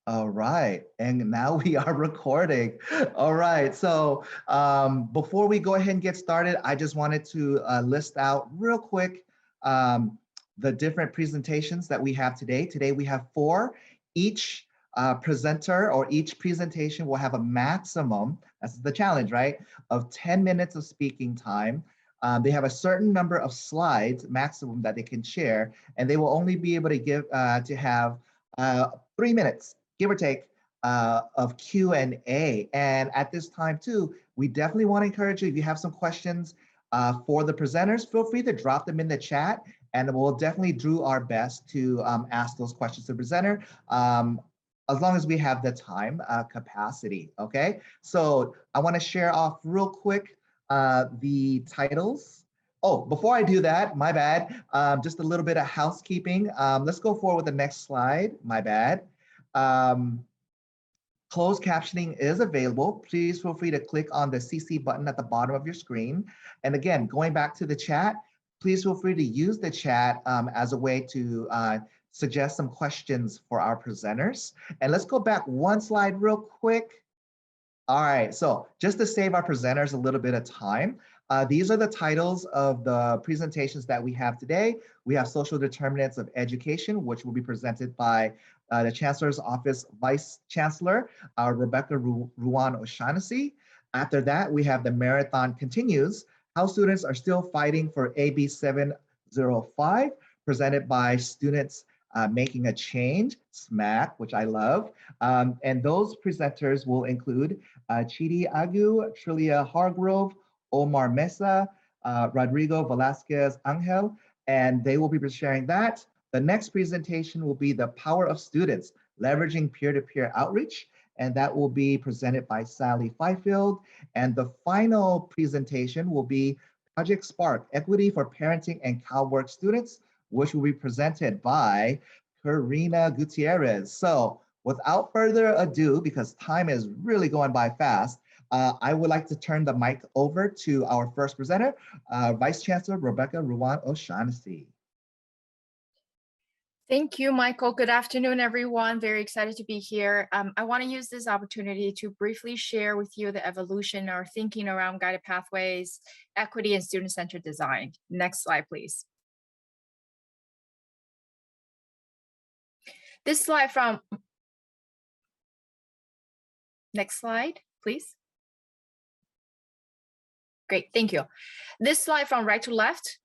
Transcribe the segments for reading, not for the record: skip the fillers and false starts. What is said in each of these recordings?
All right, and now we are recording. All right, so before we go ahead and get started, I just wanted to list out real quick um, the different presentations that we have today. Today we have four. Each presenter or each presentation will have a maximum, that's the challenge, right, of 10 minutes of speaking time. They have a certain number of slides, maximum, that they can share, and they will only be able to have 3 minutes give or take, of Q&A. And at this time too, we definitely want to encourage you, if you have some questions for the presenters, feel free to drop them in the chat, and we'll definitely do our best to ask those questions to the presenter, as long as we have the time capacity, okay? So I want to share off real quick the titles. Oh, before I do that, my bad, just a little bit of housekeeping. Let's go forward with the next slide, my bad. Um, Closed captioning is available. Please feel free to click on the CC button at the bottom of your screen. And again, going back to the chat, please feel free to use the chat as a way to suggest some questions for our presenters. And let's go back one slide real quick. All right, so just to save our presenters a little bit of time, these are the titles of the presentations that we have today. We have Social Determinants of Education, which will be presented by the Chancellor's Office Vice Chancellor, Rebecca Ruan O'Shaughnessy. After that, we have The Marathon Continues, How Students Are Still Fighting for AB 705, presented by Students Making a Change, SMAC, which I love. And those presenters will include Chidi Agu, Trilia Hargrove, Omar Mesa, Rodrigo Velasquez Angel, and they will be sharing that. The next presentation will be The Power of Students, Leveraging Peer-to-Peer Outreach, and that will be presented by Sally Fifield. And the final presentation will be Project Spark, Equity for Parenting and CalWork Students, which will be presented by Karina Gutierrez. So without further ado, because time is really going by fast, I would like to turn the mic over to our first presenter, Vice Chancellor Rebecca Ruan O'Shaughnessy. Thank you, Michael. Good afternoon, everyone. Very excited to be here. I want to use this opportunity to briefly share with you the evolution or thinking around guided pathways, equity, and student-centered design. Next slide, please. This slide from, next slide, please. Great, thank you. This slide from right to left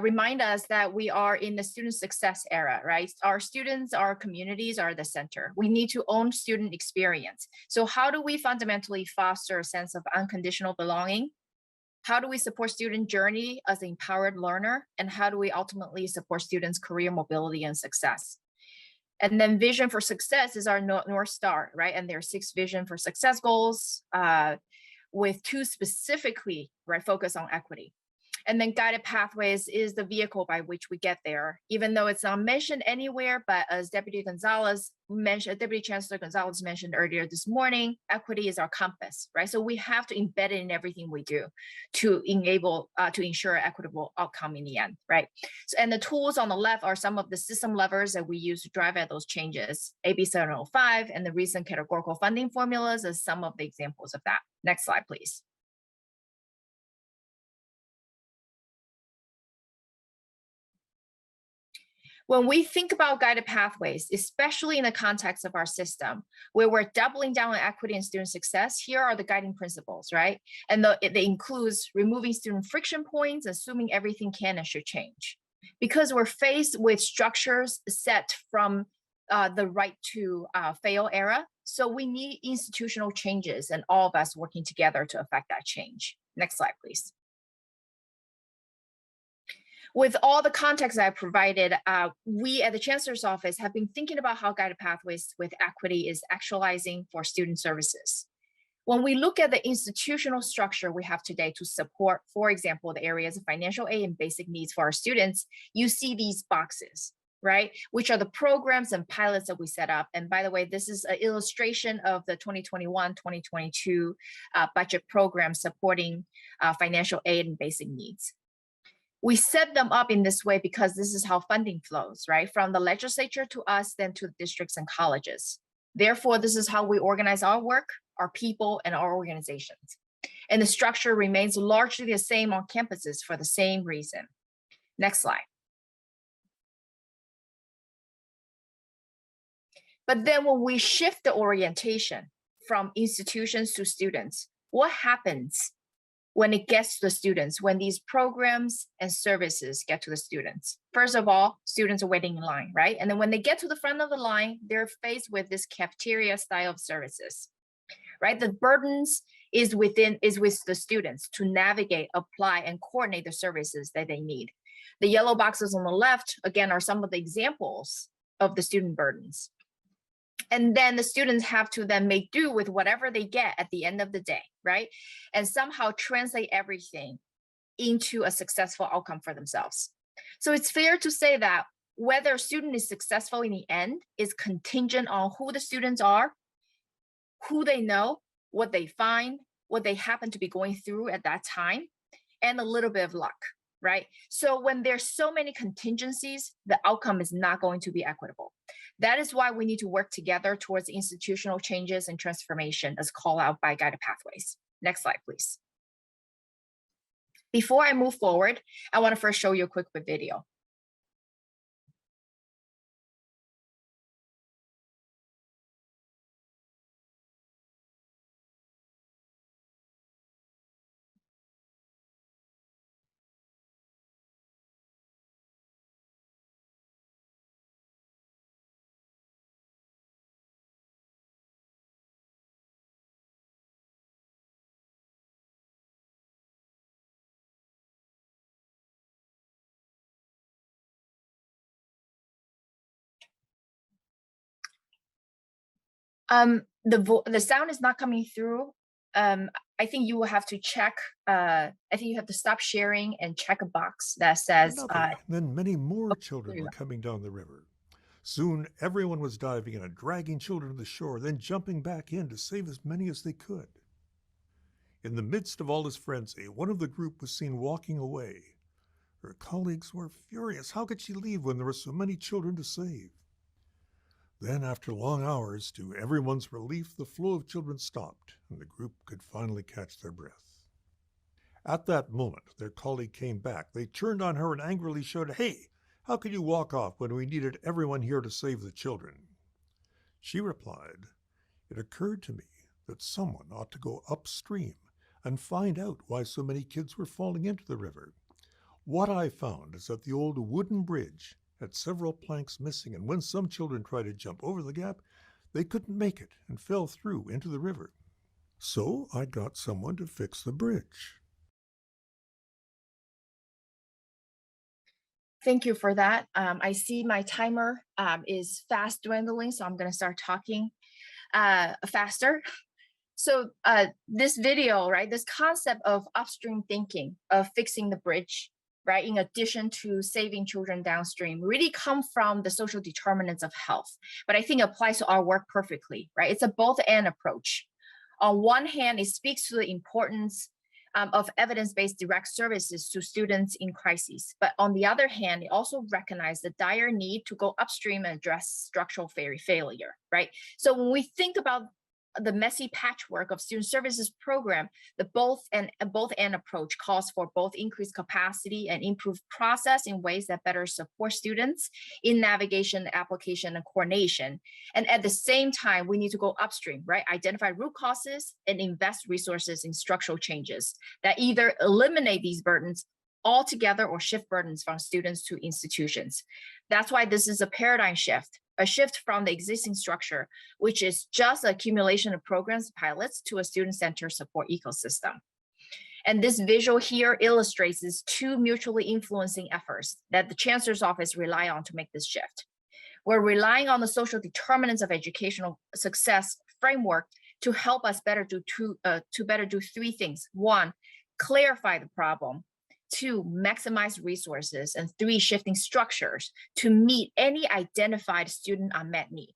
remind us that we are in the student success era, right? Our students, our communities are the center. We need to own student experience. So how do we fundamentally foster a sense of unconditional belonging? How do we support student journey as an empowered learner? And how do we ultimately support students' career mobility and success? And then vision for success is our North Star, right? And there are 6 vision for success goals with 2 specifically, right, focus on equity. And then guided pathways is the vehicle by which we get there, even though it's not mentioned anywhere, but as Deputy Chancellor Gonzalez mentioned earlier this morning, equity is our compass, right? So we have to embed it in everything we do to enable, to ensure equitable outcome in the end, right? So, and the tools on the left are some of the system levers that we use to drive at those changes. AB 705 and the recent categorical funding formulas as some of the examples of that. Next slide, please. When we think about guided pathways, especially in the context of our system, where we're doubling down on equity and student success, here are the guiding principles, right? And it includes removing student friction points, assuming everything can and should change. Because we're faced with structures set from the right to fail era, so we need institutional changes and all of us working together to affect that change. Next slide, please. With all the context I provided, we at the Chancellor's Office have been thinking about how guided pathways with equity is actualizing for student services. When we look at the institutional structure we have today to support, for example, the areas of financial aid and basic needs for our students, you see these boxes, right? Which are the programs and pilots that we set up. And by the way, this is an illustration of the 2021-2022 budget program supporting financial aid and basic needs. We set them up in this way because this is how funding flows, right? From the legislature to us, then to districts and colleges. Therefore, this is how we organize our work, our people, and our organizations. And the structure remains largely the same on campuses for the same reason. Next slide. But then when we shift the orientation from institutions to students, what happens when it gets to the students, when these programs and services get to the students? First of all, students are waiting in line, right? And then when they get to the front of the line, they're faced with this cafeteria style of services, right? The burdens is with the students to navigate, apply, and coordinate the services that they need. The yellow boxes on the left, again, are some of the examples of the student burdens. And then the students have to then make do with whatever they get at the end of the day, right? And somehow translate everything into a successful outcome for themselves. So it's fair to say that whether a student is successful in the end is contingent on who the students are, who they know, what they find, what they happen to be going through at that time, and a little bit of luck, right? So when there's so many contingencies, the outcome is not going to be equitable. That is why we need to work together towards institutional changes and transformation as called out by Guided Pathways. Next slide, please. Before I move forward, I want to first show you a quick video. The sound is not coming through. I think you will have to check. I think you have to stop sharing and check a box that says. Then many more children were coming down the river. Soon everyone was diving in and dragging children to the shore, then jumping back in to save as many as they could. In the midst of all this frenzy, one of the group was seen walking away. Her colleagues were furious. How could she leave when there were so many children to save? Then, after long hours, to everyone's relief, the flow of children stopped, and the group could finally catch their breath. At that moment, their colleague came back. They turned on her and angrily shouted, "Hey, how could you walk off when we needed everyone here to save the children?" She replied, "It occurred to me that someone ought to go upstream and find out why so many kids were falling into the river. What I found is that the old wooden bridge had several planks missing, and when some children tried to jump over the gap, they couldn't make it and fell through into the river. So I got someone to fix the bridge." Thank you for that. I see my timer is fast dwindling, so I'm going to start talking faster. So this video, right, this concept of upstream thinking, of fixing the bridge, right, in addition to saving children downstream, really come from the social determinants of health, but I think it applies to our work perfectly, right? It's a both-and approach. On one hand, it speaks to the importance of evidence-based direct services to students in crises. But on the other hand, it also recognizes the dire need to go upstream and address structural failure, right? So when we think about the messy patchwork of student services program, the both and approach calls for both increased capacity and improved process in ways that better support students in navigation, application, and coordination. And at the same time, we need to go upstream, right? Identify root causes and invest resources in structural changes that either eliminate these burdens altogether or shift burdens from students to institutions. That's why this is a paradigm shift. A shift from the existing structure, which is just accumulation of programs, pilots, to a student-centered support ecosystem. And this visual here illustrates these two mutually influencing efforts that the Chancellor's Office rely on to make this shift. We're relying on the social determinants of educational success framework to help us better do three things. One, clarify the problem. Two, maximize resources, and three, shifting structures to meet any identified student unmet need,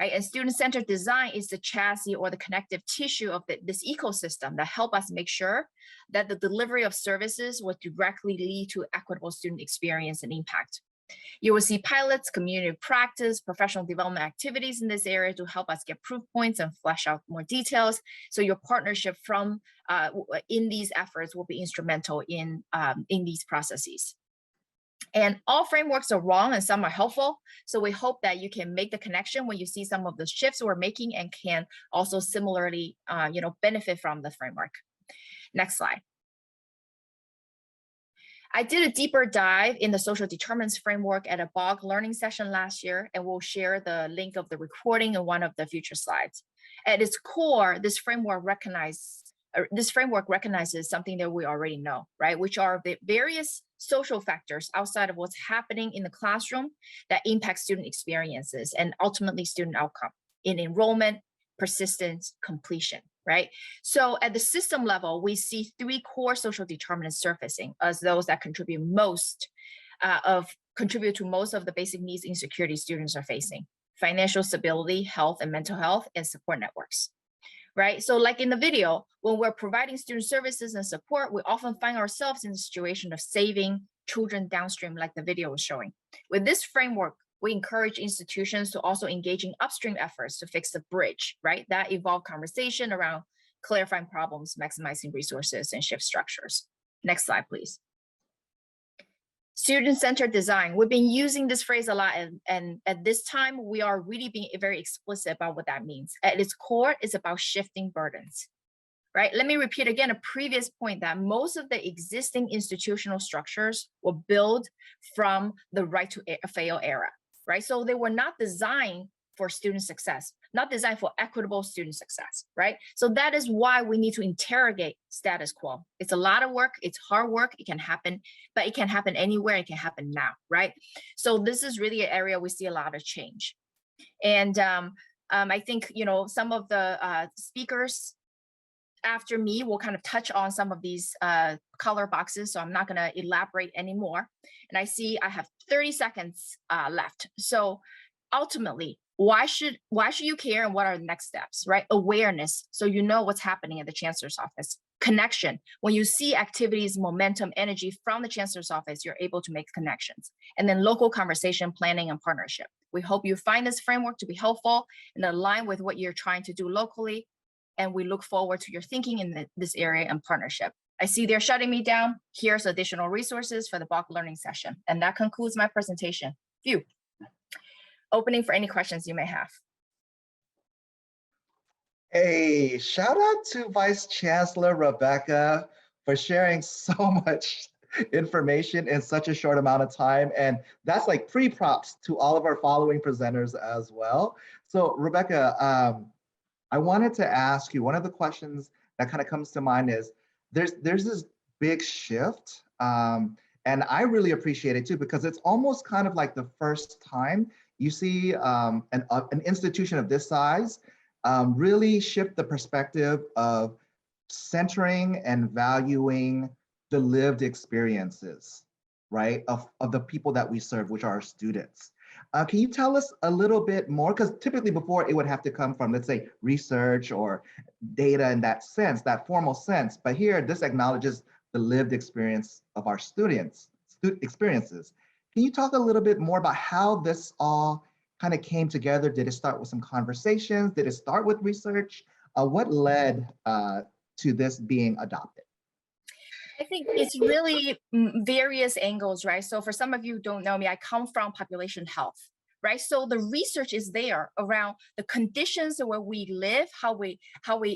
right? And student-centered design is the chassis or the connective tissue of this ecosystem that help us make sure that the delivery of services will directly lead to equitable student experience and impact. You will see pilots, community practice, professional development activities in this area to help us get proof points and flesh out more details. So your partnership from in these efforts will be instrumental in these processes. And all frameworks are wrong and some are helpful. So we hope that you can make the connection when you see some of the shifts we're making and can also similarly benefit from the framework. Next slide. I did a deeper dive in the social determinants framework at a BOG learning session last year, and we'll share the link of the recording in one of the future slides. At its core, this framework recognizes something that we already know, right? Which are the various social factors outside of what's happening in the classroom that impact student experiences and ultimately student outcome in enrollment, persistence, completion, right? So at the system level, we see three core social determinants surfacing as those that contribute to most of the basic needs insecurity students are facing: financial stability, health and mental health, and support networks. Right? So like in the video, when we're providing student services and support, we often find ourselves in the situation of saving children downstream, like the video was showing. With this framework, we encourage institutions to also engage in upstream efforts to fix the bridge, right? That evolve conversation around clarifying problems, maximizing resources, and shift structures. Next slide, please. Student-centered design. We've been using this phrase a lot, and at this time, we are really being very explicit about what that means. At its core, it's about shifting burdens, right? Let me repeat again a previous point that most of the existing institutional structures were built from the right to fail era, right? So they were not designed for student success, not designed for equitable student success, right? So that is why we need to interrogate status quo. It's a lot of work, it's hard work, it can happen, but it can happen anywhere, it can happen now, right? So this is really an area we see a lot of change. And I think, some of the speakers after me will kind of touch on some of these color boxes, so I'm not gonna elaborate anymore. And I see I have 30 seconds left. So ultimately, why should you care and what are the next steps, right? Awareness, so you know what's happening at the chancellor's office. Connection, when you see activities, momentum, energy from the chancellor's office, you're able to make connections. And then local conversation, planning, and partnership. We hope you find this framework to be helpful and align with what you're trying to do locally. And we look forward to your thinking in this area and partnership. I see they're shutting me down. Here's additional resources for the BOC learning session. And that concludes my presentation. Opening for any questions you may have. Hey, shout out to Vice Chancellor Rebecca for sharing so much information in such a short amount of time. And that's like pre-props to all of our following presenters as well. So Rebecca, I wanted to ask you, one of the questions that kind of comes to mind is, there's this big shift, and I really appreciate it too, because it's almost kind of like the first time you see an institution of this size really shift the perspective of centering and valuing the lived experiences, right, of the people that we serve, which are our students. Can you tell us a little bit more? Because typically before it would have to come from, let's say, research or data in that sense, that formal sense. But here, this acknowledges the lived experience of our students' experiences. Can you talk a little bit more about how this all kind of came together? Did it start with some conversations? Did it start with research? What led to this being adopted? I think it's really various angles, right? So for some of you who don't know me, I come from population health, right? So the research is there around the conditions where we live, how we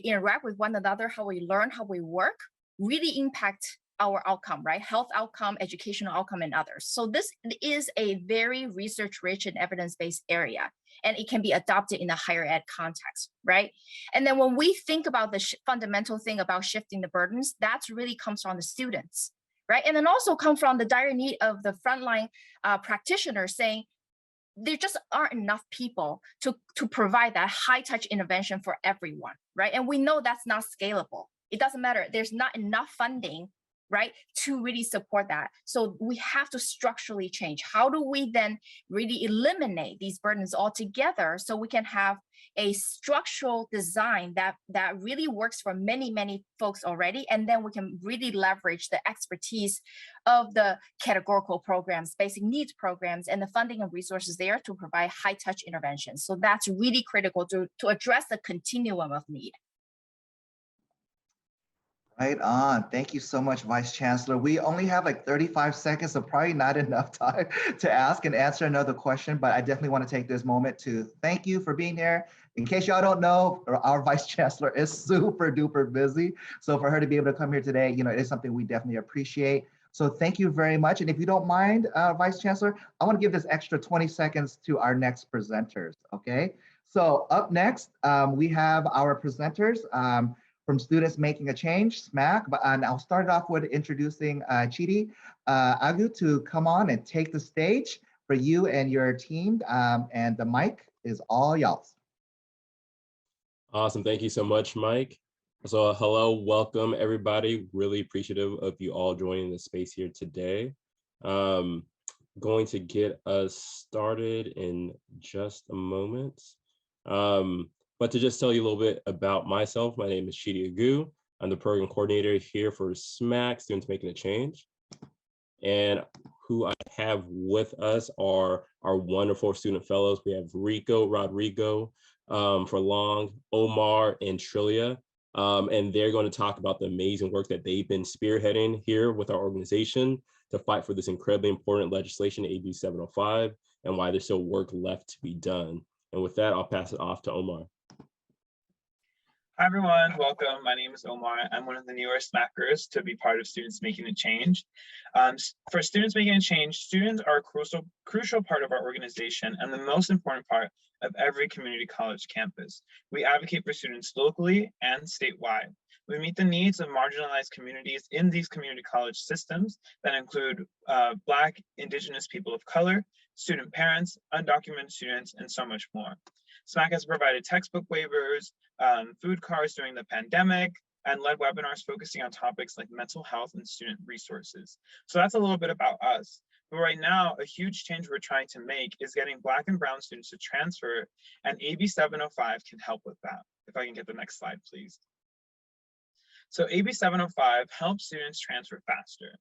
interact with one another, how we learn, how we work, really impact our outcome, right? Health outcome, educational outcome, and others. So this is a very research-rich and evidence-based area, and it can be adopted in a higher ed context, right? And then when we think about the fundamental thing about shifting the burdens, that's really comes from the students, right? And then also come from the dire need of the frontline practitioners saying, there just aren't enough people to provide that high-touch intervention for everyone, right? And we know that's not scalable. It doesn't matter. There's not enough funding right, to really support that. So we have to structurally change. How do we then really eliminate these burdens altogether so we can have a structural design that really works for many, many folks already, and then we can really leverage the expertise of the categorical programs, basic needs programs, and the funding and resources there to provide high-touch interventions. So that's really critical to address the continuum of need. Right on. Thank you so much, Vice Chancellor. We only have like 35 seconds, so probably not enough time to ask and answer another question, but I definitely want to take this moment to thank you for being here. In case y'all don't know, our Vice Chancellor is super duper busy. So for her to be able to come here today, you know, it is something we definitely appreciate. So thank you very much. And if you don't mind, Vice Chancellor, I want to give this extra 20 seconds to our next presenters, okay? So up next, we have our presenters. From Students Making a Change, SMAC, and I'll start it off with introducing Chidi Agu to come on and take the stage for you and your team, and the mic is all y'all's. Awesome, thank you so much, Mike. So hello, welcome everybody. Really appreciative of you all joining the space here today. Going to get us started in just a moment. But to just tell you a little bit about myself, my name is Chidi Agu. I'm the program coordinator here for SMAC, Students Making a Change. And who I have with us are our wonderful student fellows. We have Rodrigo for Long, Omar, and Trillia. And they're going to talk about the amazing work that they've been spearheading here with our organization to fight for this incredibly important legislation, AB 705, and why there's still work left to be done. And with that, I'll pass it off to Omar. Hi everyone, welcome. My name is Omar. I'm one of the newer SMACers to be part of Students Making a Change. For Students Making a Change, students are a crucial part of our organization and the most important part of every community college campus. We advocate for students locally and statewide. We meet the needs of marginalized communities in these community college systems that include Black, Indigenous people of color, student parents, undocumented students, and so much more. SMAC has provided textbook waivers, food cards during the pandemic, and led webinars focusing on topics like mental health and student resources. So that's a little bit about us. But right now, a huge change we're trying to make is getting Black and Brown students to transfer, and AB 705 can help with that. If I can get the next slide, please. So AB 705 helps students transfer faster.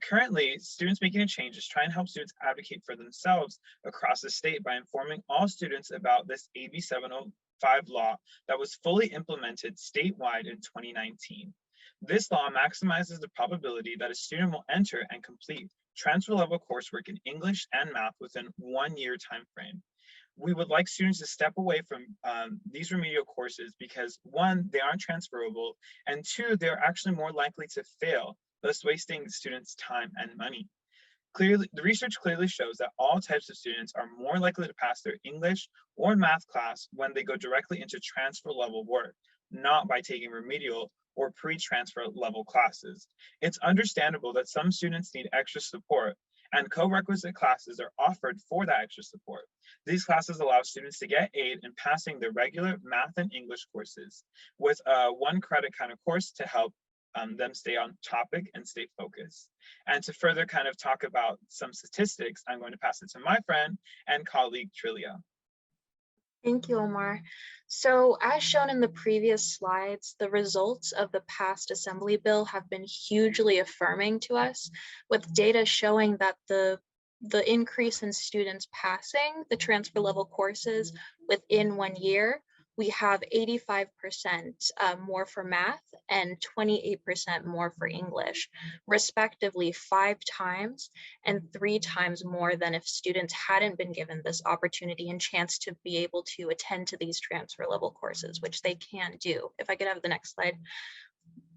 Currently, Students Making a Change is trying to help students advocate for themselves across the state by informing all students about this AB 705 law that was fully implemented statewide in 2019. This law maximizes the probability that a student will enter and complete transfer level coursework in English and math within 1 year time frame. We would like students to step away from these remedial courses because 1, they aren't transferable, and 2, they're actually more likely to fail, thus wasting students' time and money. Clearly, the research clearly shows that all types of students are more likely to pass their English or math class when they go directly into transfer level work, not by taking remedial or pre-transfer level classes. It's understandable that some students need extra support, and co-requisite classes are offered for that extra support. These classes allow students to get aid in passing their regular math and English courses with a 1 credit kind of course to help them stay on topic and stay focused. And to further kind of talk about some statistics, I'm going to pass it to my friend and colleague, Trillia. Thank you, Omar. So as shown in the previous slides, the results of the past Assembly bill have been hugely affirming to us, with data showing that the increase in students passing the transfer level courses within 1 year, we have 85% more for math and 28% more for English, respectively 5 times and 3 times more than if students hadn't been given this opportunity and chance to be able to attend to these transfer level courses, which they can do. If I could have the next slide.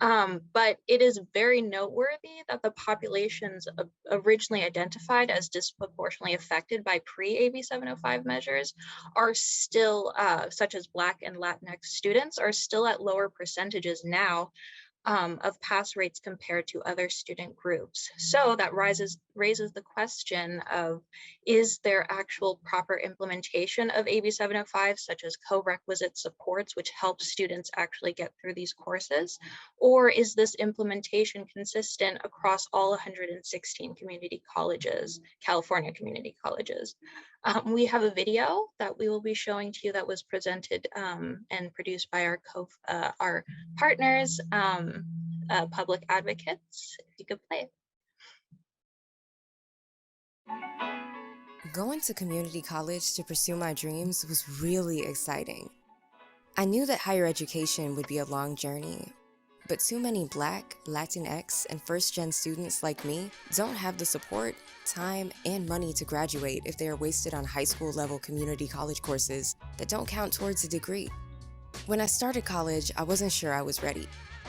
But it is very noteworthy that the populations originally identified as disproportionately affected by pre-AB 705 measures are still, such as Black and Latinx students, are still at lower percentages now, of pass rates compared to other student groups. So that raises the question of, is there actual proper implementation of AB 705, such as co-requisite supports, which help students actually get through these courses? Or is this implementation consistent across all 116 community colleges, California community colleges? We have a video that we will be showing to you that was presented and produced by our partners, public advocates. If you could play it. Going to community college to pursue my dreams was really exciting. I knew that higher education would be a long journey, but too many Black, Latinx, and first-gen students like me don't have the support, time, and money to graduate if they are wasted on high school level community college courses that don't count towards a degree. When I started college, I wasn't sure I was ready.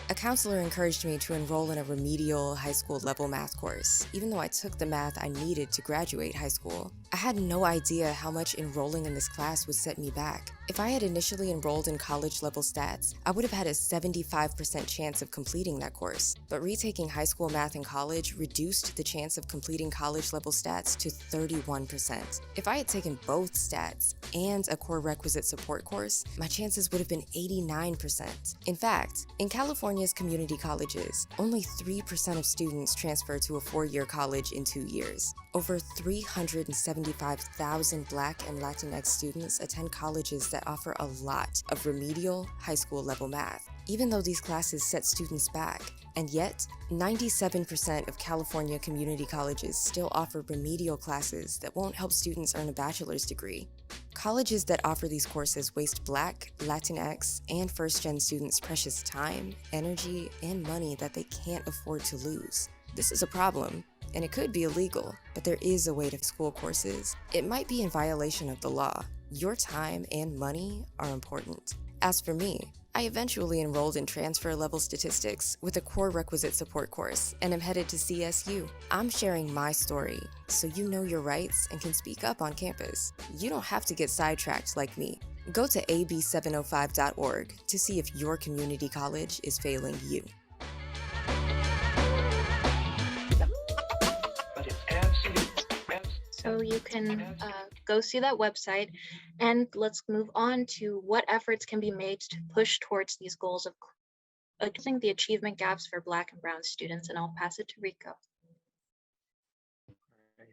A counselor encouraged me to enroll in a remedial high school level math course, even though I took the math I needed to graduate high school. I had no idea how much enrolling in this class would set me back. If I had initially enrolled in college level stats, I would have had a 75% chance of completing that course, but retaking high school math in college reduced the chance of completing college level stats to 31%. If I had taken both stats and a core requisite support course, my chances would have been 89%. In fact, in California's community colleges, only 3% of students transfer to a 4-year college in 2 years. Over 375,000 Black and Latinx students attend colleges that offer a lot of remedial high school level math, even though these classes set students back. And yet, 97% of California community colleges still offer remedial classes that won't help students earn a bachelor's degree. Colleges that offer these courses waste Black, Latinx, and first-gen students' precious time, energy, and money that they can't afford to lose. This is a problem, and it could be illegal, but there is a way to school courses. It might be in violation of the law. Your time and money are important. As for me, I eventually enrolled in transfer level statistics with a core requisite support course and am headed to CSU. I'm sharing my story so you know your rights and can speak up on campus. You don't have to get sidetracked like me. Go to ab705.org to see if your community college is failing you. So you can go see that website, and let's move on to what efforts can be made to push towards these goals of addressing the achievement gaps for Black and Brown students. And I'll pass it to Rico.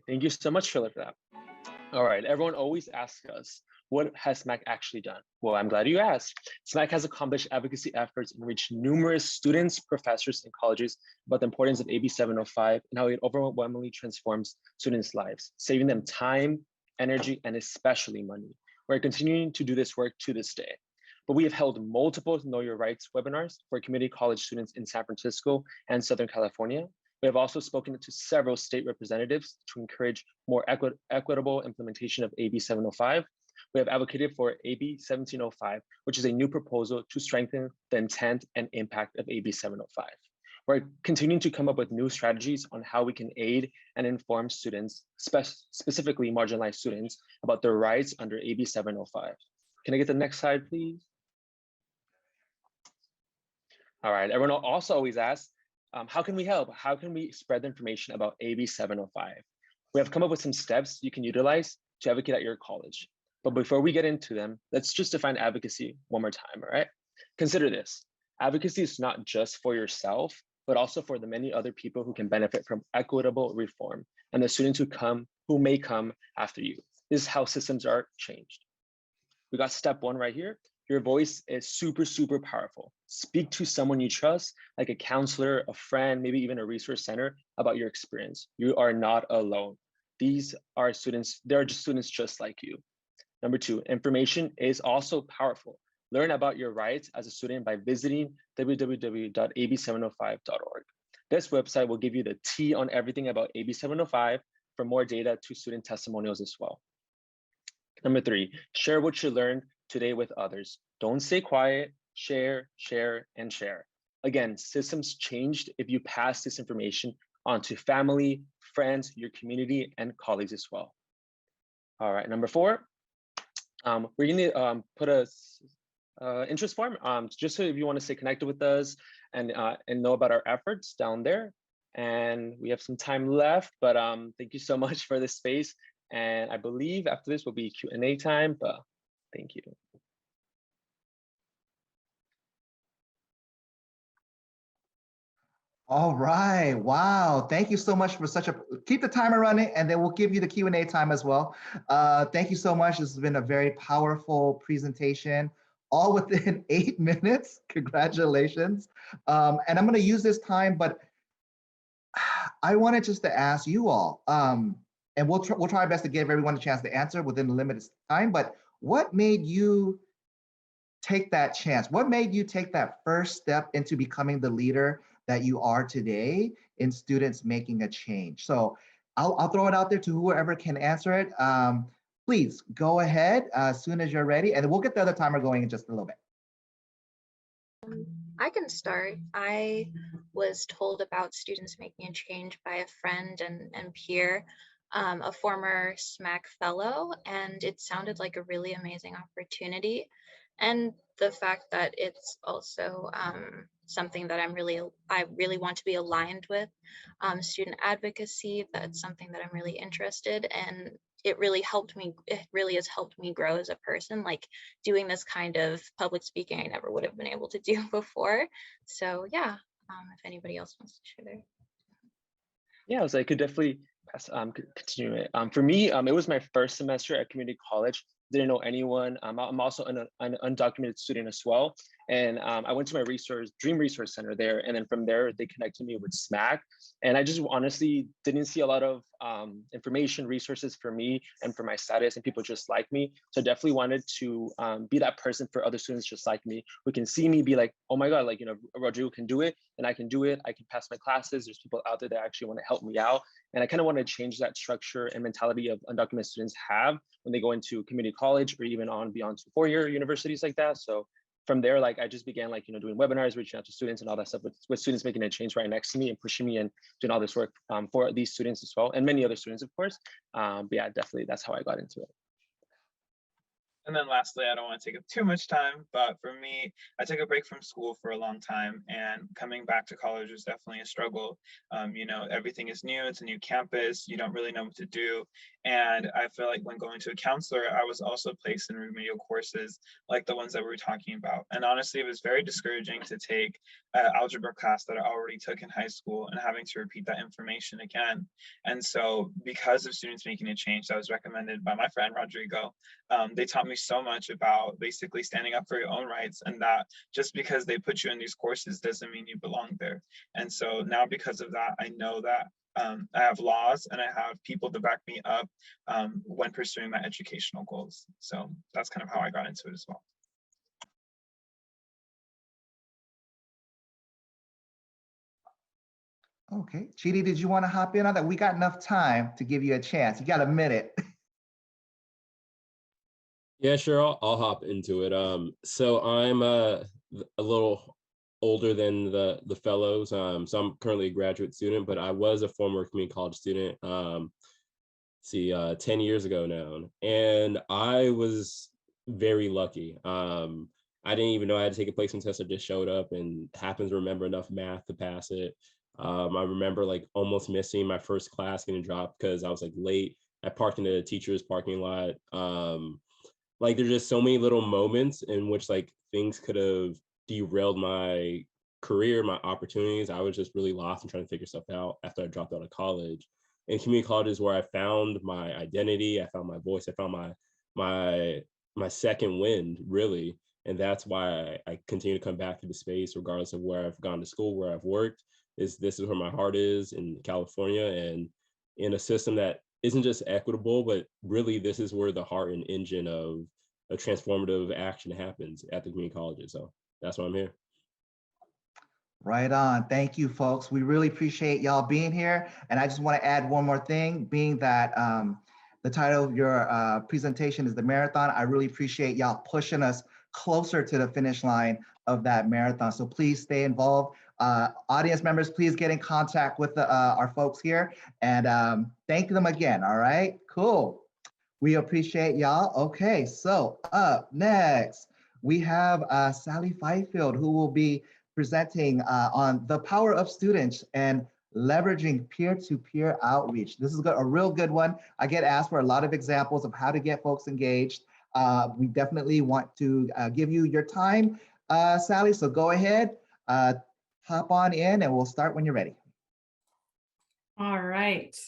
Thank you so much, Philip, for that. All right, everyone always asks us, what has SMAC actually done? Well, I'm glad you asked. SMAC has accomplished advocacy efforts and reached numerous students, professors, and colleges about the importance of AB 705 and how it overwhelmingly transforms students' lives, saving them time, energy, and especially money. We're continuing to do this work to this day. But we have held multiple Know Your Rights webinars for community college students in San Francisco and Southern California. We have also spoken to several state representatives to encourage more equitable implementation of AB 705. We have advocated for AB 1705, which is a new proposal to strengthen the intent and impact of AB 705. We're continuing to come up with new strategies on how we can aid and inform students, specifically marginalized students, about their rights under AB 705. Can I get the next slide, please? All right, everyone also always asks, how can we help? How can we spread the information about AB 705? We have come up with some steps you can utilize to advocate at your college. But before we get into them, let's just define advocacy one more time, all right? Consider this. Advocacy is not just for yourself, but also for the many other people who can benefit from equitable reform and the students who may come after you. This is how systems are changed. We got step one right here. Your voice is super, super powerful. Speak to someone you trust, like a counselor, a friend, maybe even a resource center, about your experience. You are not alone. These are students, they're just students just like you. Number two, information is also powerful. Learn about your rights as a student by visiting www.ab705.org. This website will give you the tea on everything about AB 705 for more data to student testimonials as well. Number three, share what you learned today with others. Don't stay quiet, share, share, and share. Again, systems changed if you pass this information on to family, friends, your community, and colleagues as well. All right, number four, we're gonna put a interest form, just so if you want to stay connected with us and know about our efforts down there. And we have some time left, but thank you so much for this space. And I believe after this will be Q&A time, but thank you. All right. Wow. Thank you so much for keep the timer running, and then we'll give you the Q&A time as well. Thank you so much. This has been a very powerful presentation, all within 8 minutes. Congratulations. And I'm going to use this time, but I wanted just to ask you all, and we'll try our best to give everyone a chance to answer within the limited time, but what made you take that chance? What made you take that first step into becoming the leader that you are today in students making a change? So I'll throw it out there to whoever can answer it. Please go ahead as soon as you're ready, and we'll get the other timer going in just a little bit. I can start. I was told about students making a change by a friend and peer, a former SMAC fellow, and it sounded like a really amazing opportunity. And the fact that it's also something that I really want to be aligned with, student advocacy, that's something that I'm really interested in. It really has helped me grow as a person. Like, doing this kind of public speaking, I never would have been able to do before. So yeah, if anybody else wants to share their. Yeah, so I could definitely continue it. For me, it was my first semester at community college. Didn't know anyone. I'm also an undocumented student as well. And I went to my Dream Resource Center there. And then from there, they connected me with SMAC. And I just honestly didn't see a lot of information, resources for me and for my status, and people just like me. So I definitely wanted to be that person for other students just like me, who can see me, be like, oh my God, like, Rodrigo can do it, and I can do it. I can pass my classes. There's people out there that actually want to help me out. And I kind of want to change that structure and mentality of undocumented students have when they go into community college or even on beyond to four-year universities like that. So from there, like, I just began doing webinars, reaching out to students and all that stuff with students making a change right next to me and pushing me and doing all this work for these students as well, and many other students, of course. But yeah, definitely that's how I got into it. And then lastly, I don't want to take up too much time, but for me, I took a break from school for a long time, and coming back to college was definitely a struggle. Everything is new, it's a new campus, you don't really know what to do. And I feel like when going to a counselor, I was also placed in remedial courses like the ones that we were talking about. And honestly, it was very discouraging to take an algebra class that I already took in high school and having to repeat that information again. And so because of students making a change that was recommended by my friend Rodrigo, they taught me so much about basically standing up for your own rights, and that just because they put you in these courses doesn't mean you belong there. And so now, because of that, I know that I have laws and I have people to back me up when pursuing my educational goals. So that's kind of how I got into it as well. Okay, Chidi, did you want to hop in on that? We got enough time to give you a chance. You got a minute. Yeah, sure. I'll hop into it. So I'm a little older than the fellows. So I'm currently a graduate student, but I was a former community college student. 10 years ago now, and I was very lucky. I didn't even know I had to take a placement test. I just showed up and happened to remember enough math to pass it. I remember like almost missing my first class getting dropped because I was like late. I parked in the teacher's parking lot. Like there's just so many little moments in which like things could have derailed my career, my opportunities. I was just really lost and trying to figure stuff out after I dropped out of college. And community college is where I found my identity, I found my voice, I found my second wind, really. And that's why I continue to come back to the space, regardless of where I've gone to school, where I've worked. This is where my heart is, in California, and in a system that isn't just equitable, but really this is where the heart and engine of a transformative action happens at the community colleges. So that's why I'm here. Right on. Thank you, folks. We really appreciate y'all being here. And I just want to add one more thing, being that the title of your presentation is the marathon. I really appreciate y'all pushing us closer to the finish line of that marathon. So please stay involved. Audience members, please get in contact with our folks here, and thank them again. All right, cool. We appreciate y'all. Okay, so up next, we have Sally Fifield, who will be presenting on the power of students and leveraging peer-to-peer outreach. This is a real good one. I get asked for a lot of examples of how to get folks engaged. We definitely want to give you your time, Sally, so go ahead, hop on in, and we'll start when you're ready. All right.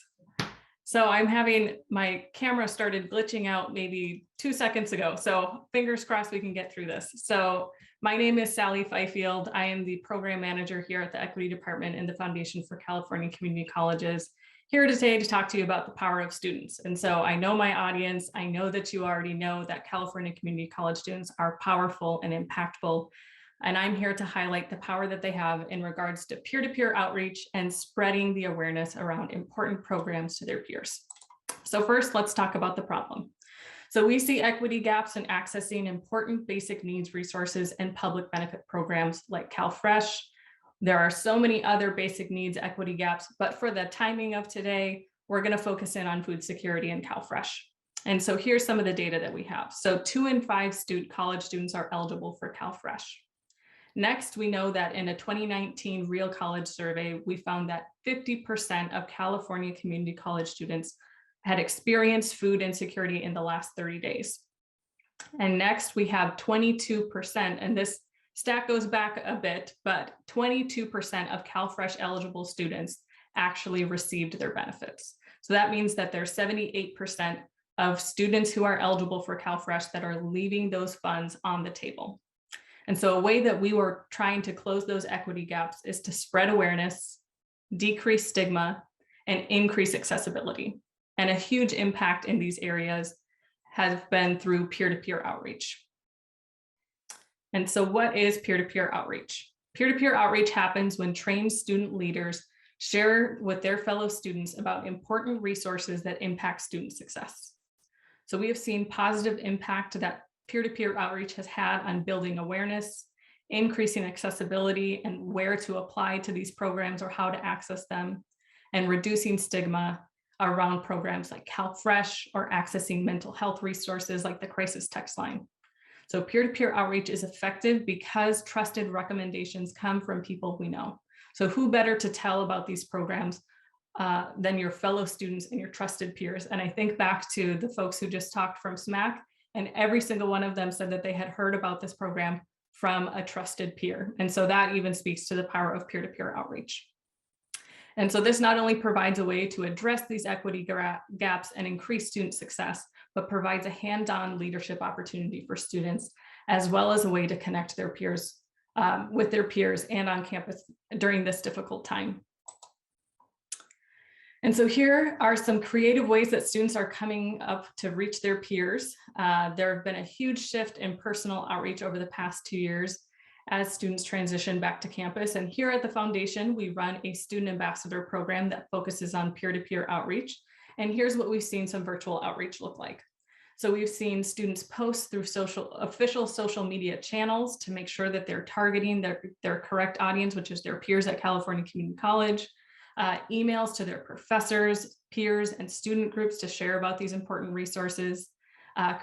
So I'm having my camera started glitching out maybe 2 seconds ago. So fingers crossed we can get through this. So my name is Sally Fifield. I am the program manager here at the Equity Department in the Foundation for California Community Colleges, here today to talk to you about the power of students. And so I know my audience, I know that you already know that California Community College students are powerful and impactful. And I'm here to highlight the power that they have in regards to peer-to-peer outreach and spreading the awareness around important programs to their peers. So first, let's talk about the problem. So we see equity gaps in accessing important basic needs resources and public benefit programs like CalFresh. There are so many other basic needs equity gaps, but for the timing of today, we're going to focus in on food security and CalFresh. And so here's some of the data that we have. So 2 in 5 college students are eligible for CalFresh. Next, we know that in a 2019 Real College survey, we found that 50% of California community college students had experienced food insecurity in the last 30 days. And next, we have 22%, and this stat goes back a bit, but 22% of CalFresh eligible students actually received their benefits. So that means that there's 78% of students who are eligible for CalFresh that are leaving those funds on the table. And so a way that we were trying to close those equity gaps is to spread awareness, decrease stigma, and increase accessibility. And a huge impact in these areas has been through peer-to-peer outreach. And so what is peer-to-peer outreach? Peer-to-peer outreach happens when trained student leaders share with their fellow students about important resources that impact student success. So we have seen positive impact that peer-to-peer outreach has had on building awareness, increasing accessibility and where to apply to these programs or how to access them, and reducing stigma around programs like CalFresh or accessing mental health resources like the crisis text line. So peer-to-peer outreach is effective because trusted recommendations come from people we know. So who better to tell about these programs than your fellow students and your trusted peers? And I think back to the folks who just talked from SMAC, and every single one of them said that they had heard about this program from a trusted peer. And so that even speaks to the power of peer-to-peer outreach. And so this not only provides a way to address these equity gaps and increase student success, but provides a hands-on leadership opportunity for students, as well as a way to connect their peers with their peers and on campus during this difficult time. And so here are some creative ways that students are coming up to reach their peers. There have been a huge shift in personal outreach over the past 2 years as students transition back to campus. And here at the foundation, we run a student ambassador program that focuses on peer-to-peer outreach. And here's what we've seen some virtual outreach look like. So we've seen students post through official social media channels to make sure that they're targeting their correct audience, which is their peers at California Community College. Emails to their professors, peers, and student groups to share about these important resources,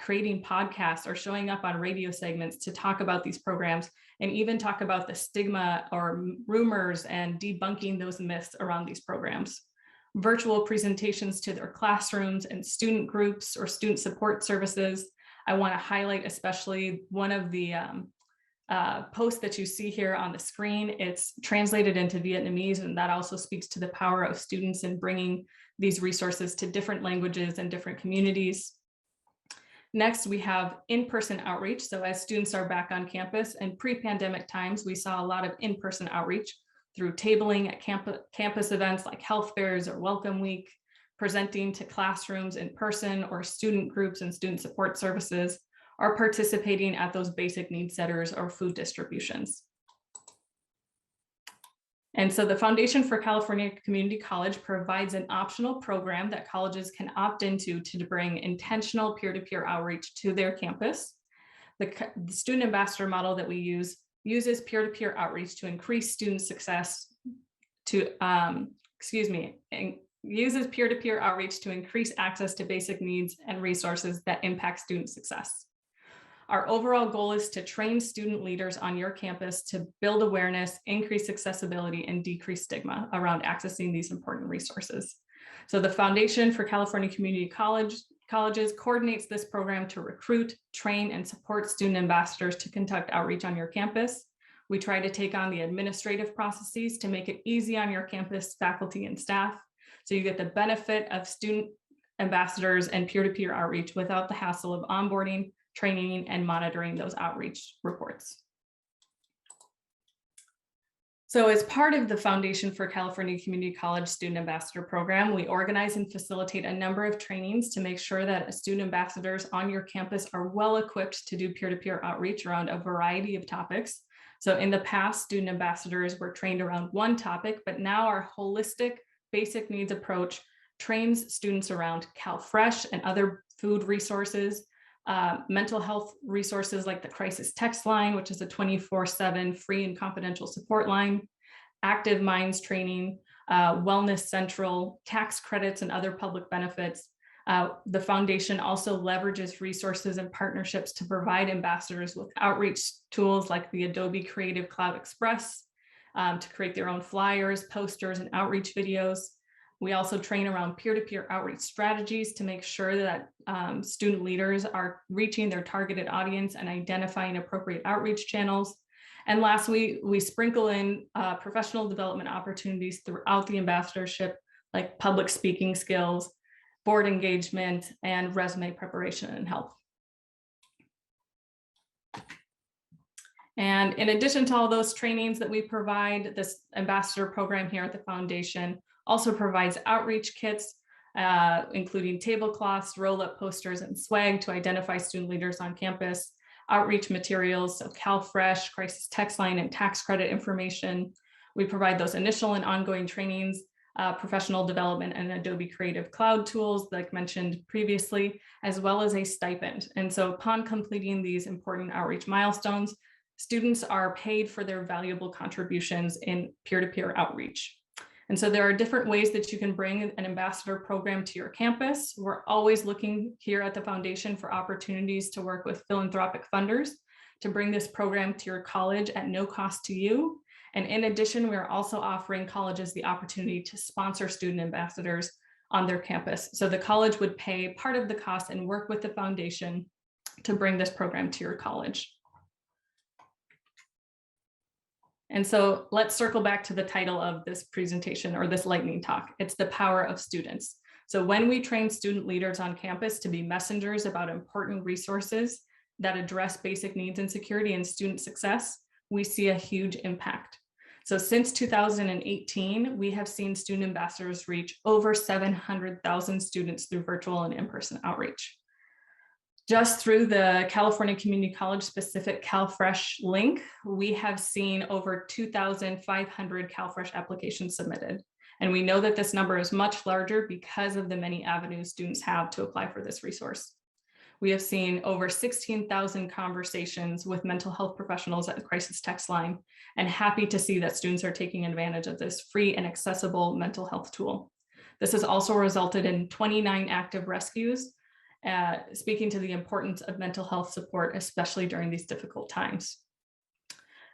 creating podcasts or showing up on radio segments to talk about these programs, and even talk about the stigma or rumors and debunking those myths around these programs. Virtual presentations to their classrooms and student groups or student support services. I want to highlight especially one of the post that you see here on the screen. It's translated into Vietnamese, and that also speaks to the power of students in bringing these resources to different languages and different communities. Next, we have in-person outreach. So as students are back on campus, and pre-pandemic times, we saw a lot of in-person outreach through tabling at campus events like health fairs or Welcome Week, presenting to classrooms in person, or student groups and student support services, are participating at those basic needs centers or food distributions. And so the Foundation for California Community College provides an optional program that colleges can opt into to bring intentional peer-to-peer outreach to their campus. The student ambassador model that we use uses peer-to-peer outreach to increase student success uses peer-to-peer outreach to increase access to basic needs and resources that impact student success. Our overall goal is to train student leaders on your campus to build awareness, increase accessibility, and decrease stigma around accessing these important resources. So the Foundation for California Community Colleges coordinates this program to recruit, train, and support student ambassadors to conduct outreach on your campus. We try to take on the administrative processes to make it easy on your campus faculty and staff, so you get the benefit of student ambassadors and peer-to-peer outreach without the hassle of onboarding, training, and monitoring those outreach reports. So as part of the Foundation for California Community College Student Ambassador Program, we organize and facilitate a number of trainings to make sure that student ambassadors on your campus are well equipped to do peer-to-peer outreach around a variety of topics. So in the past, student ambassadors were trained around one topic, but now our holistic basic needs approach trains students around CalFresh and other food resources, mental health resources like the crisis text line, which is a 24/7 free and confidential support line, active minds training, wellness central, tax credits, and other public benefits. The foundation also leverages resources and partnerships to provide ambassadors with outreach tools like the Adobe Creative Cloud Express to create their own flyers, posters, and outreach videos. We also train around peer-to-peer outreach strategies to make sure that student leaders are reaching their targeted audience and identifying appropriate outreach channels. And lastly, we sprinkle in professional development opportunities throughout the ambassadorship, like public speaking skills, board engagement, and resume preparation and help. And in addition to all those trainings that we provide, this ambassador program here at the foundation also provides outreach kits, including tablecloths, roll-up posters, and swag to identify student leaders on campus, outreach materials, so CalFresh, crisis text line, and tax credit information. We provide those initial and ongoing trainings, professional development, and Adobe Creative Cloud tools, like mentioned previously, as well as a stipend. And so upon completing these important outreach milestones, students are paid for their valuable contributions in peer-to-peer outreach. And so there are different ways that you can bring an ambassador program to your campus. We're always looking here at the foundation for opportunities to work with philanthropic funders to bring this program to your college at no cost to you. And in addition, we're also offering colleges the opportunity to sponsor student ambassadors on their campus. So the college would pay part of the cost and work with the foundation to bring this program to your college. And so let's circle back to the title of this presentation or this lightning talk. It's the power of students. So when we train student leaders on campus to be messengers about important resources that address basic needs and security and student success, we see a huge impact. So since 2018, we have seen student ambassadors reach over 700,000 students through virtual and in-person outreach. Just through the California Community College specific CalFresh link, we have seen over 2,500 CalFresh applications submitted. And we know that this number is much larger because of the many avenues students have to apply for this resource. We have seen over 16,000 conversations with mental health professionals at the crisis text line, and happy to see that students are taking advantage of this free and accessible mental health tool. This has also resulted in 29 active rescues, speaking to the importance of mental health support, especially during these difficult times.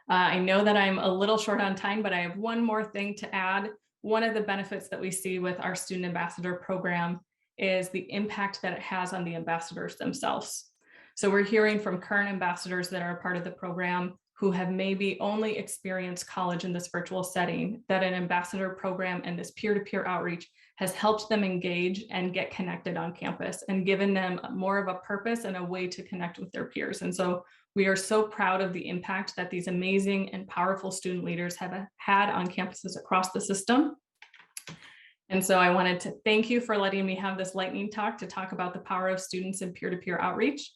I know that I'm a little short on time, but I have one more thing to add. One of the benefits that we see with our student ambassador program is the impact that it has on the ambassadors themselves. So we're hearing from current ambassadors that are a part of the program who have maybe only experienced college in this virtual setting, that an ambassador program and this peer-to-peer outreach has helped them engage and get connected on campus and given them more of a purpose and a way to connect with their peers. And so we are so proud of the impact that these amazing and powerful student leaders have had on campuses across the system. And so I wanted to thank you for letting me have this lightning talk to talk about the power of students in peer-to-peer outreach.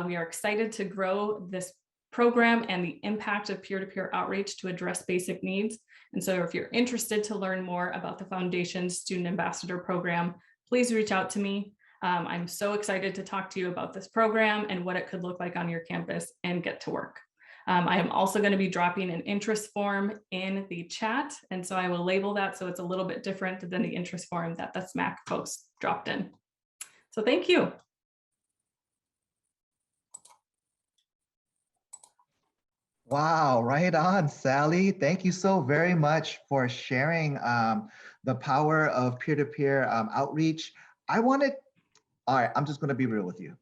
We are excited to grow this program and the impact of peer-to-peer outreach to address basic needs. And so if you're interested to learn more about the Foundation's Student Ambassador Program, please reach out to me. I'm so excited to talk to you about this program and what it could look like on your campus and get to work. I am also going to be dropping an interest form in the chat. And so I will label that so it's a little bit different than the interest form that the SMAC folks dropped in. So thank you. Wow, right on, Sally. Thank you so very much for sharing the power of peer-to-peer outreach. I wanted, all right, I'm just going to be real with you.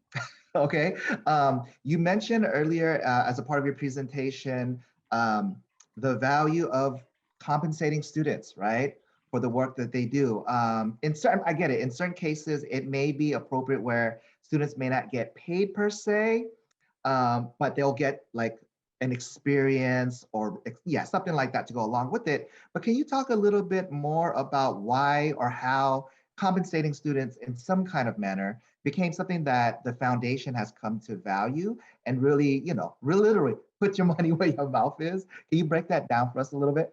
Okay. You mentioned earlier as a part of your presentation, um, the value of compensating students, right, for the work that they do. In certain, I get it. In certain cases, it may be appropriate where students may not get paid per se, but they'll get like an experience or yeah, something like that to go along with it. But can you talk a little bit more about why or how compensating students in some kind of manner became something that the foundation has come to value and really, really literally put your money where your mouth is? Can you break that down for us a little bit?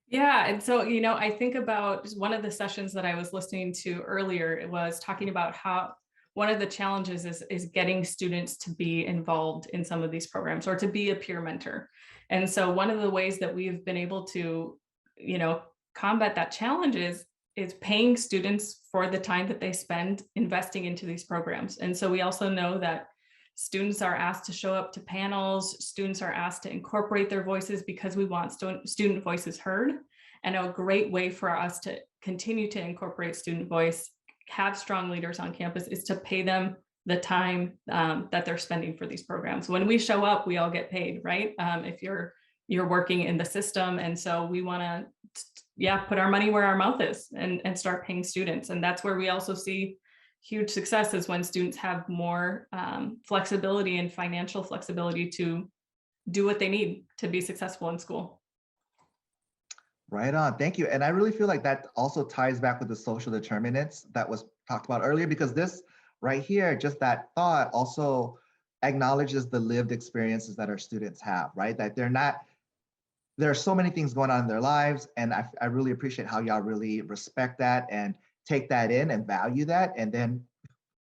Yeah, and so, I think about one of the sessions that I was listening to earlier, it was talking about how one of the challenges is getting students to be involved in some of these programs or to be a peer mentor. And so one of the ways that we've been able to, combat that challenge is paying students for the time that they spend investing into these programs. And so we also know that students are asked to show up to panels, students are asked to incorporate their voices because we want student voices heard. And a great way for us to continue to incorporate student voice, have strong leaders on campus, is to pay them the time that they're spending for these programs. When we show up, we all get paid, right? If you're working in the system. And so we want to, put our money where our mouth is and start paying students. And that's where we also see huge success is when students have more flexibility and financial flexibility to do what they need to be successful in school. Right on. Thank you. And I really feel like that also ties back with the social determinants that was talked about earlier, because this right here, just that thought also acknowledges the lived experiences that our students have, right? That there are so many things going on in their lives. And I really appreciate how y'all really respect that and take that in and value that and then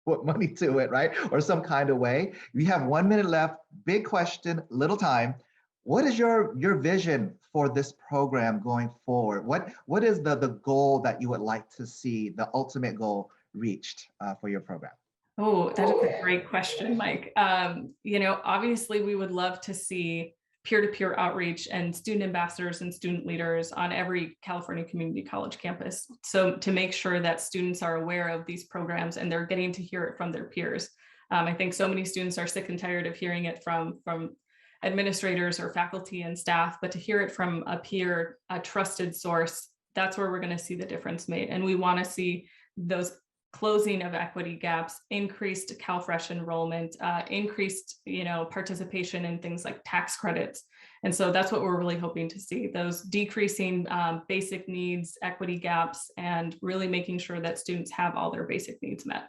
put money to it, right? Or some kind of way. We have 1 minute left. Big question, little time. What is your vision for this program going forward? What is the goal that you would like to see, the ultimate goal reached for your program? Oh, that is a great question, Mike. Obviously we would love to see peer-to-peer outreach and student ambassadors and student leaders on every California community college campus. So to make sure that students are aware of these programs and they're getting to hear it from their peers. I think so many students are sick and tired of hearing it from administrators or faculty and staff, but to hear it from a peer, a trusted source, that's where we're going to see the difference made. And we want to see those closing of equity gaps, increased CalFresh enrollment, increased, participation in things like tax credits. And so that's what we're really hoping to see, those decreasing basic needs, equity gaps, and really making sure that students have all their basic needs met.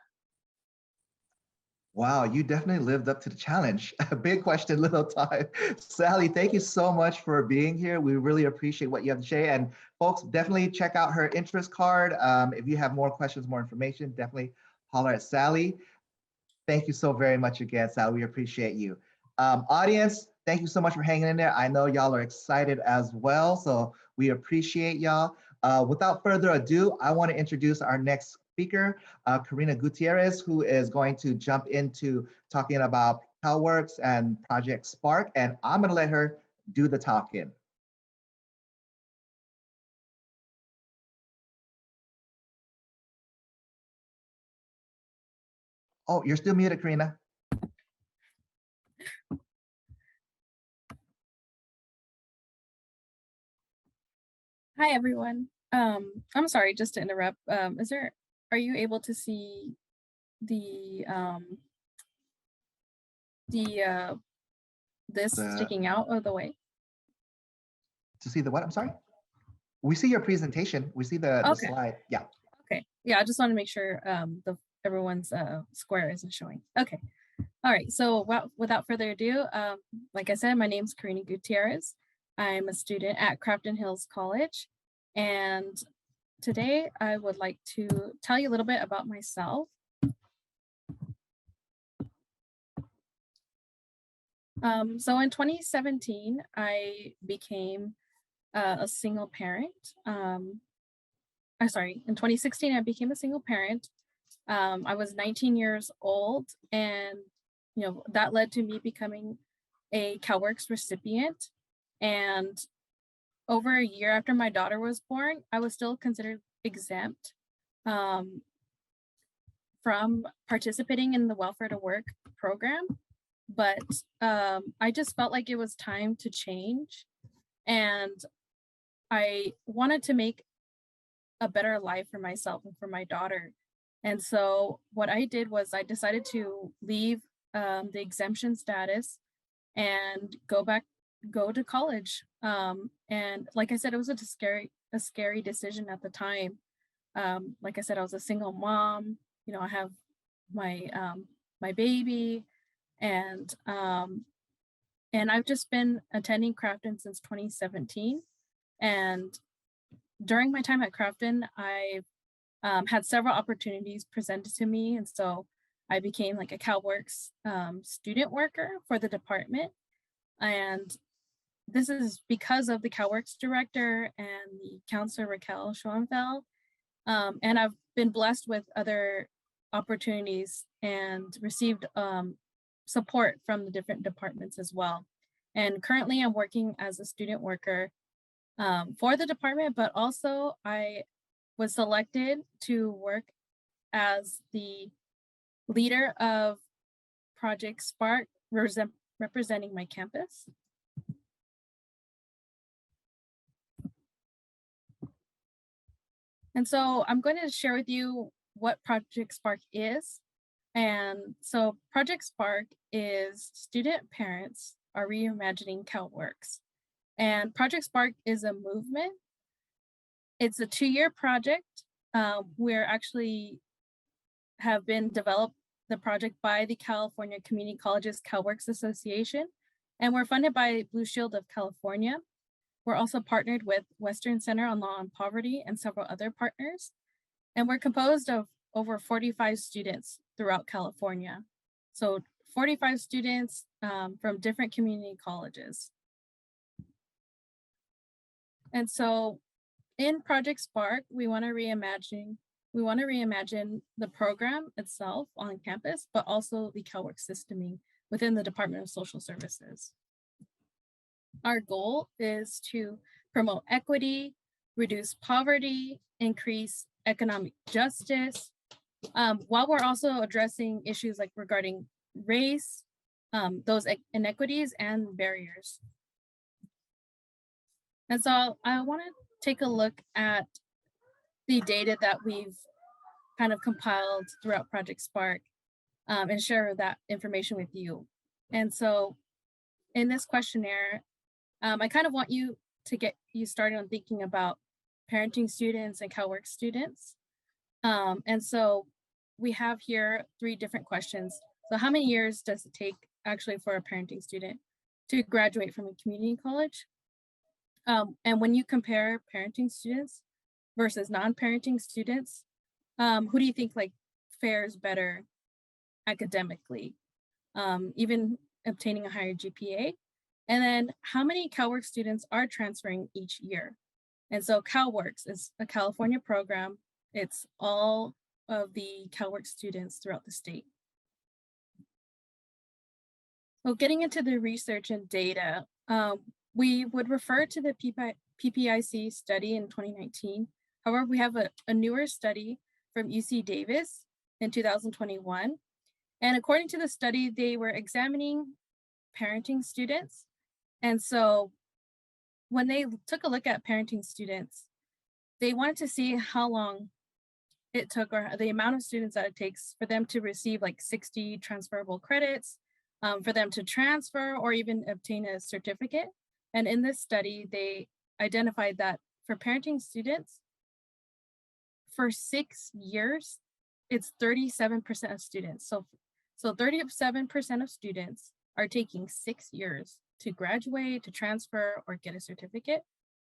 Wow, you definitely lived up to the challenge. Big question, little time. Sally, thank you so much for being here. We really appreciate what you have to say. And folks, definitely check out her interest card. If you have more questions, more information, definitely holler at Sally. Thank you so very much again, Sally. We appreciate you. Audience, thank you so much for hanging in there. I know y'all are excited as well, so we appreciate y'all. Without further ado, I want to introduce our next speaker, Karina Gutierrez, who is going to jump into talking about CalWorks and Project Spark, and I'm going to let her do the talking. Oh, you're still muted, Karina. Hi, everyone. I'm sorry, just to interrupt. Are you able to see this sticking out of the way? To see the what? I'm sorry? We see your presentation. We see the slide. Yeah. Okay. Yeah, I just want to make sure everyone's square isn't showing. Okay. All right. So without further ado, like I said, my name is Karina Gutierrez. I'm a student at Crafton Hills College. And today I would like to tell you a little bit about myself. So in 2017, I became a single parent. In 2016, I became a single parent. I was 19 years old, and that led to me becoming a CalWORKs recipient. And over a year after my daughter was born, I was still considered exempt from participating in the Welfare to Work program. But I just felt like it was time to change. And I wanted to make a better life for myself and for my daughter. And so what I did was I decided to leave the exemption status and go to college. And like I said, it was a scary decision at the time. Like I said, I was a single mom. You know, I have my baby, and I've just been attending Crafton since 2017. And during my time at Crafton, I've had several opportunities presented to me, and so I became like a CalWORKs student worker for the department. And this is because of the CalWORKs director and the counselor Raquel Schoenfeld. And I've been blessed with other opportunities and received support from the different departments as well. And currently I'm working as a student worker for the department, but also I was selected to work as the leader of Project Spark, representing my campus. And so I'm going to share with you what Project Spark is. And so Project Spark is student parents are reimagining CalWORKs. And Project Spark is a movement. It's a 2-year project. We're actually have been developed the project by the California Community Colleges CalWORKs Association, and we're funded by Blue Shield of California. We're also partnered with Western Center on Law and Poverty and several other partners. And we're composed of over 45 students throughout California. So 45 students from different community colleges. And so in Project Spark, we want to reimagine the program itself on campus, but also the CalWORKs systeming within the Department of Social Services. Our goal is to promote equity, reduce poverty, increase economic justice, while we're also addressing issues like regarding race, those inequities and barriers. And so I want to take a look at the data that we've kind of compiled throughout Project Spark and share that information with you. And so in this questionnaire, I kind of want you to get you started on thinking about parenting students and CalWORKs students. And so we have here 3 different questions. So how many years does it take actually for a parenting student to graduate from a community college? And when you compare parenting students versus non-parenting students, who do you think like fares better academically, even obtaining a higher GPA? And then how many CalWORKs students are transferring each year? And so CalWORKs is a California program. It's all of the CalWORKs students throughout the state. So getting into the research and data, we would refer to the PPIC study in 2019. However, we have a newer study from UC Davis in 2021. And according to the study, they were examining parenting students. And so when they took a look at parenting students, they wanted to see how long it took or the amount of students that it takes for them to receive like 60 transferable credits, for them to transfer or even obtain a certificate. And in this study, they identified that for parenting students, for 6 years, it's 37% of students. So 37% of students are taking 6 years to graduate, to transfer, or get a certificate.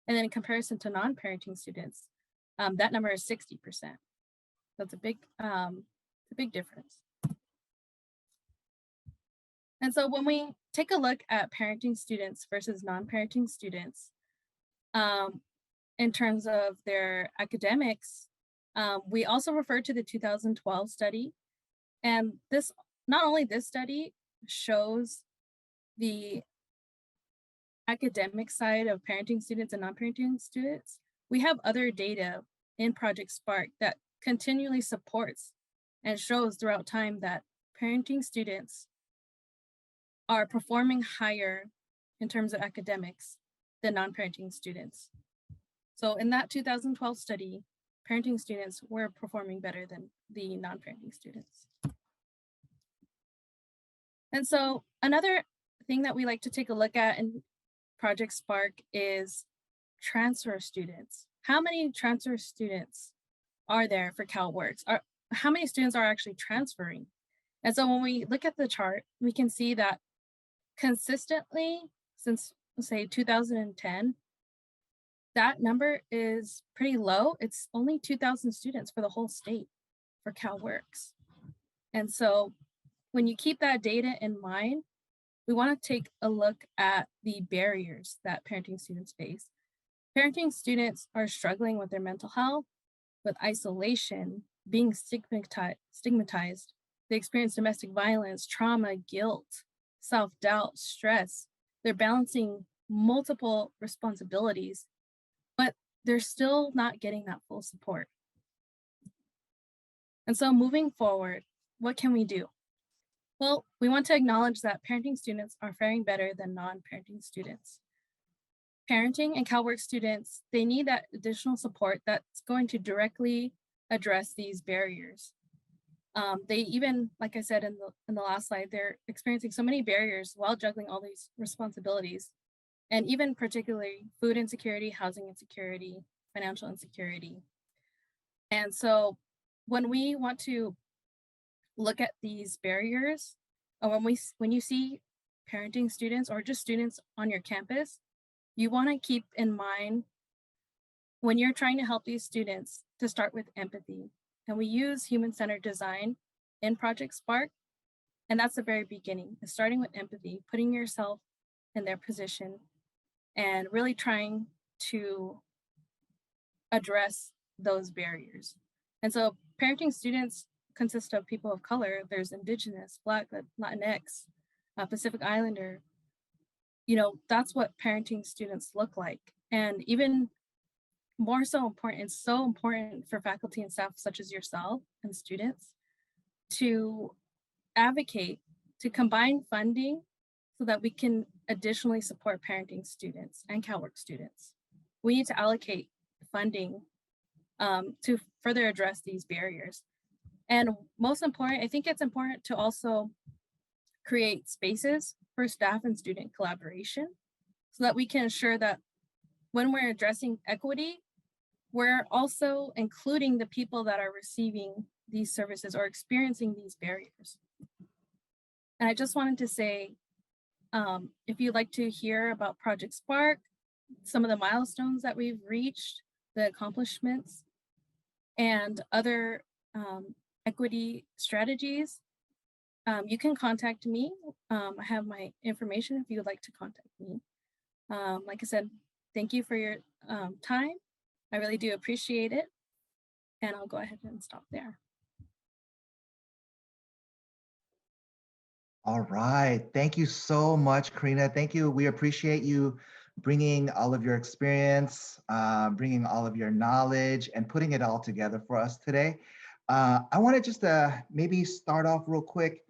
And then in comparison to non-parenting students, that number is 60%. That's a big difference. And so when we take a look at parenting students versus non-parenting students, in terms of their academics, we also refer to the 2012 study. And not only this study shows the academic side of parenting students and non-parenting students, we have other data in Project Spark that continually supports and shows throughout time that parenting students are performing higher in terms of academics than non-parenting students. So in that 2012 study, parenting students were performing better than the non-parenting students. And so another thing that we like to take a look at in Project Spark is transfer students. How many transfer students are there for CalWorks? How many students are actually transferring? And so when we look at the chart, we can see that consistently since, say, 2010, that number is pretty low. It's only 2,000 students for the whole state for CalWorks. And so when you keep that data in mind, we want to take a look at the barriers that parenting students face. Parenting students are struggling with their mental health, with isolation, being stigmatized. They experience domestic violence, trauma, guilt, self-doubt, stress. They're balancing multiple responsibilities, but they're still not getting that full support. And so moving forward, what can we do? Well, we want to acknowledge that parenting students are faring better than non-parenting students. Parenting and CalWorks students, they need that additional support that's going to directly address these barriers. They even, like I said in the last slide, they're experiencing so many barriers while juggling all these responsibilities, and even particularly food insecurity, housing insecurity, financial insecurity. And so when we want to look at these barriers, or when you see parenting students or just students on your campus, you want to keep in mind when you're trying to help these students to start with empathy. And we use human-centered design in Project Spark. And that's the very beginning, is starting with empathy, putting yourself in their position and really trying to address those barriers. And so parenting students consist of people of color. There's Indigenous, Black, Latinx, Pacific Islander. You know, that's what parenting students look like. And even more so important, it's so important for faculty and staff such as yourself and students to advocate to combine funding so that we can additionally support parenting students and CalWorks students. We need to allocate funding to further address these barriers. And most important, I think it's important to also create spaces for staff and student collaboration so that we can ensure that when we're addressing equity, we're also including the people that are receiving these services or experiencing these barriers. And I just wanted to say, if you'd like to hear about Project Spark, some of the milestones that we've reached, the accomplishments, and other equity strategies, you can contact me. I have my information if you would like to contact me. Like I said, thank you for your time. I really do appreciate it. And I'll go ahead and stop there. All right. Thank you so much, Karina. Thank you. We appreciate you bringing all of your experience, bringing all of your knowledge, and putting it all together for us today. I want to just maybe start off real quick.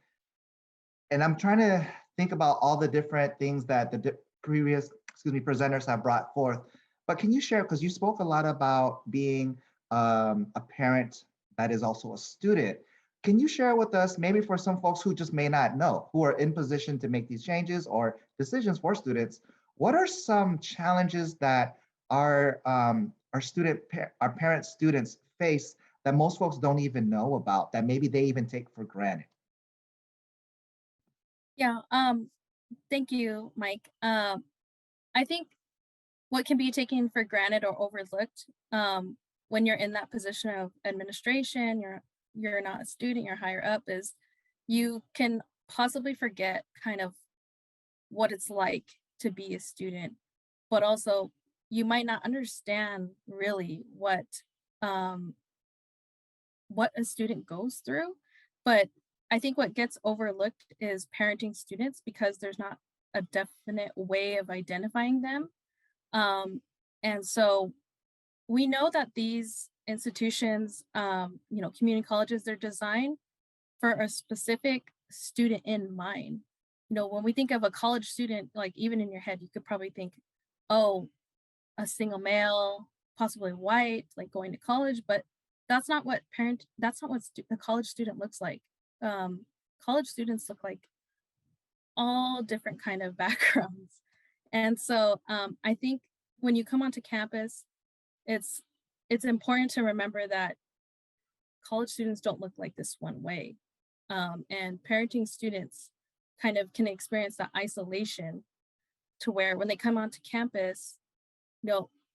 And I'm trying to think about all the different things that the previous, presenters have brought forth. But can you share, because you spoke a lot about being a parent that is also a student. Can you share with us, maybe for some folks who just may not know, who are in position to make these changes or decisions for students, what are some challenges that our parent students face that most folks don't even know about, that maybe they even take for granted? Yeah, thank you, Mike. I think what can be taken for granted or overlooked when you're in that position of administration, you're not a student, you're higher up, is you can possibly forget kind of what it's like to be a student, but also you might not understand really what a student goes through. But I think what gets overlooked is parenting students because there's not a definite way of identifying them. And so we know that these institutions, community colleges, they're designed for a specific student in mind. When we think of a college student, like even in your head, you could probably think, oh, a single male, possibly white, like going to college, but that's not what the college student looks like. College students look like all different kind of backgrounds. And so I think when you come onto campus, it's important to remember that college students don't look like this one way. And parenting students kind of can experience that isolation to where when they come onto campus,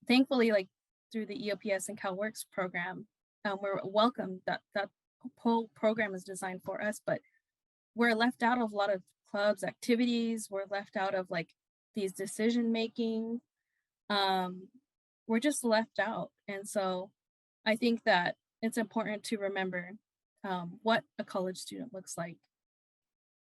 thankfully, like through the EOPS and CalWorks program, we're welcome. That whole program is designed for us, but we're left out of a lot of clubs, activities. We're left out of like these decision making. We're just left out. And so I think that it's important to remember what a college student looks like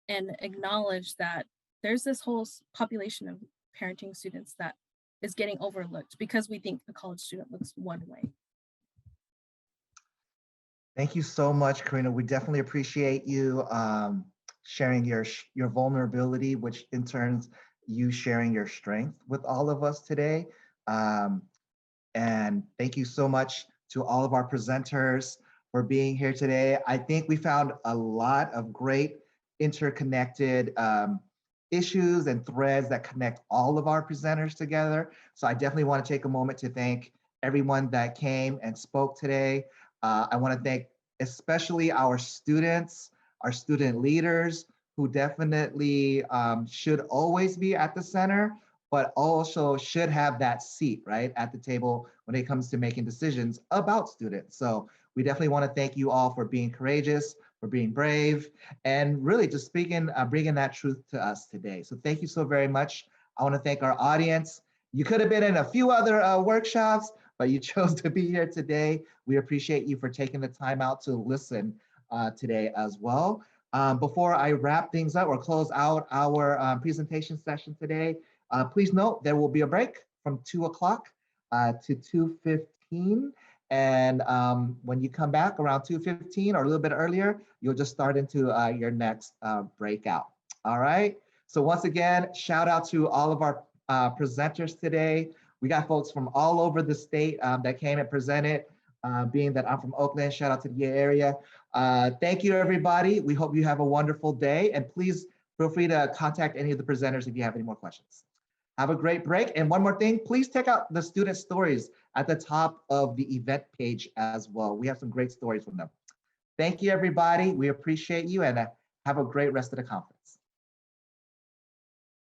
and acknowledge that there's this whole population of parenting students that is getting overlooked because we think a college student looks one way. Thank you so much, Karina. We definitely appreciate you sharing your vulnerability, which in turn you sharing your strength with all of us today. And thank you so much to all of our presenters for being here today. I think we found a lot of great interconnected issues and threads that connect all of our presenters together. So I definitely want to take a moment to thank everyone that came and spoke today. I want to thank especially our students, our student leaders, who definitely should always be at the center, but also should have that seat, right, at the table when it comes to making decisions about students. So we definitely want to thank you all for being courageous, for being brave, and really just bringing that truth to us today. So thank you so very much. I want to thank our audience. You could have been in a few other workshops, but you chose to be here today. We appreciate you for taking the time out to listen today as well. Before I wrap things up or close out our presentation session today, please note there will be a break from 2 o'clock to 2:15. And when you come back around 2:15 or a little bit earlier, you'll just start into your next breakout. All right. So once again, shout out to all of our presenters today. We got folks from all over the state that came and presented. Being that I'm from Oakland, shout out to the area. Thank you, everybody. We hope you have a wonderful day. And please feel free to contact any of the presenters if you have any more questions. Have a great break. And one more thing, please check out the student stories at the top of the event page as well. We have some great stories from them. Thank you, everybody. We appreciate you and have a great rest of the conference.